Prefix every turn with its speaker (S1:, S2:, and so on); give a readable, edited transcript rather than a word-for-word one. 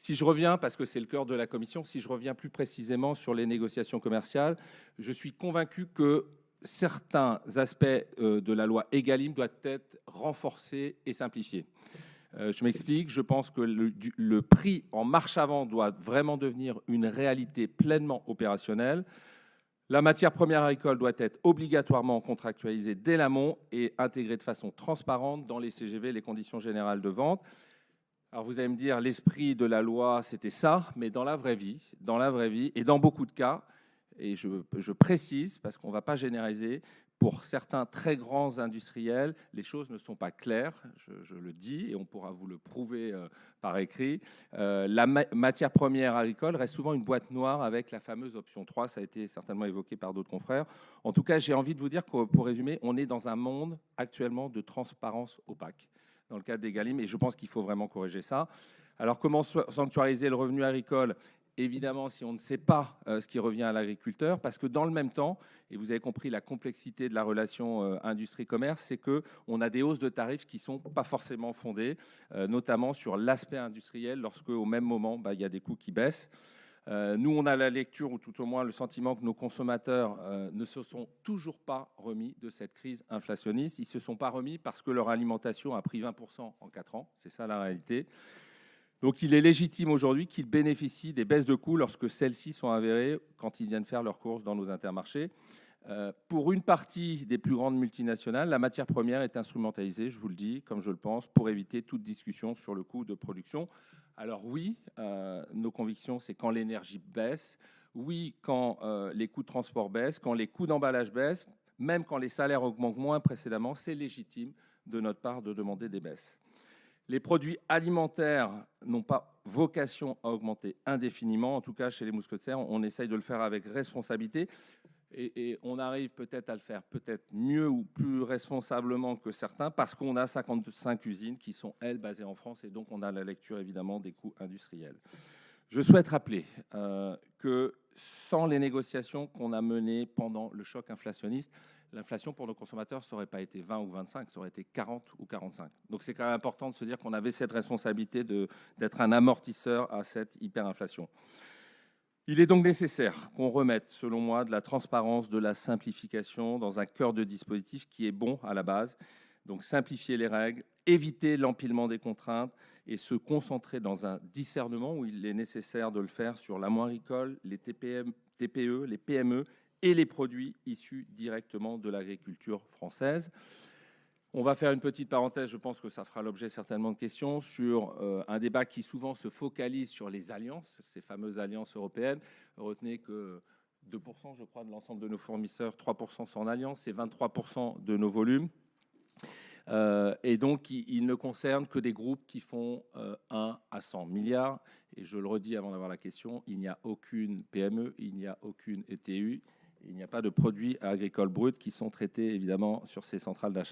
S1: Si je reviens, parce que c'est le cœur de la commission, si je reviens plus précisément sur les négociations commerciales, je suis convaincu que certains aspects de la loi Egalim doivent être renforcés et simplifiés. Je m'explique, je pense que le prix en marche avant doit vraiment devenir une réalité pleinement opérationnelle. La matière première agricole doit être obligatoirement contractualisée dès l'amont et intégrée de façon transparente dans les CGV, les conditions générales de vente. Alors vous allez me dire, l'esprit de la loi, c'était ça, mais dans la vraie vie, et dans beaucoup de cas, et je précise, parce qu'on ne va pas généraliser, pour certains très grands industriels, les choses ne sont pas claires, je le dis, et on pourra vous le prouver par écrit. La matière première agricole reste souvent une boîte noire avec la fameuse option 3, ça a été certainement évoqué par d'autres confrères. En tout cas, j'ai envie de vous dire que, pour résumer, on est dans un monde actuellement de transparence opaque dans le cadre d'Egalim, et je pense qu'il faut vraiment corriger ça. Alors, comment sanctuariser le revenu agricole? Évidemment, si on ne sait pas ce qui revient à l'agriculteur, parce que dans le même temps, et vous avez compris la complexité de la relation industrie-commerce, c'est qu'on a des hausses de tarifs qui ne sont pas forcément fondées, notamment sur l'aspect industriel, lorsque au même moment, il y a des coûts qui baissent. Nous, on a la lecture, ou tout au moins le sentiment que nos consommateurs ne se sont toujours pas remis de cette crise inflationniste. Ils ne se sont pas remis parce que leur alimentation a pris 20% en 4 ans. C'est ça la réalité. Donc, il est légitime aujourd'hui qu'ils bénéficient des baisses de coûts lorsque celles-ci sont avérées quand ils viennent faire leurs courses dans nos intermarchés. Pour une partie des plus grandes multinationales, la matière première est instrumentalisée, je vous le dis, comme je le pense, pour éviter toute discussion sur le coût de production. Alors oui, nos convictions, c'est quand l'énergie baisse, oui, quand les coûts de transport baissent, quand les coûts d'emballage baissent, même quand les salaires augmentent moins précédemment, c'est légitime de notre part de demander des baisses. Les produits alimentaires n'ont pas vocation à augmenter indéfiniment. En tout cas, chez les mousquetaires, on essaye de le faire avec responsabilité. Et on arrive peut-être à le faire peut-être mieux ou plus responsablement que certains parce qu'on a 55 usines qui sont, elles, basées en France. Et donc, on a la lecture, évidemment, des coûts industriels. Je souhaite rappeler que sans les négociations qu'on a menées pendant le choc inflationniste, l'inflation pour nos consommateurs, ça n'aurait pas été 20 ou 25, ça aurait été 40 ou 45. Donc c'est quand même important de se dire qu'on avait cette responsabilité d'être un amortisseur à cette hyperinflation. Il est donc nécessaire qu'on remette, selon moi, de la transparence, de la simplification dans un cœur de dispositif qui est bon à la base. Donc simplifier les règles, éviter l'empilement des contraintes et se concentrer dans un discernement où il est nécessaire de le faire sur l'amont agricole, les TPE, les PME et les produits issus directement de l'agriculture française. On va faire une petite parenthèse, je pense que ça fera l'objet certainement de questions, sur un débat qui souvent se focalise sur les alliances, ces fameuses alliances européennes. Retenez que 2%, je crois, de l'ensemble de nos fournisseurs, 3% sont en alliance, c'est 23% de nos volumes. Et donc, il ne concerne que des groupes qui font 1 à 100 milliards. Et je le redis avant d'avoir la question, il n'y a aucune PME, il n'y a aucune ETU, il n'y a pas de produits agricoles bruts qui sont traités, évidemment, sur ces centrales d'achat.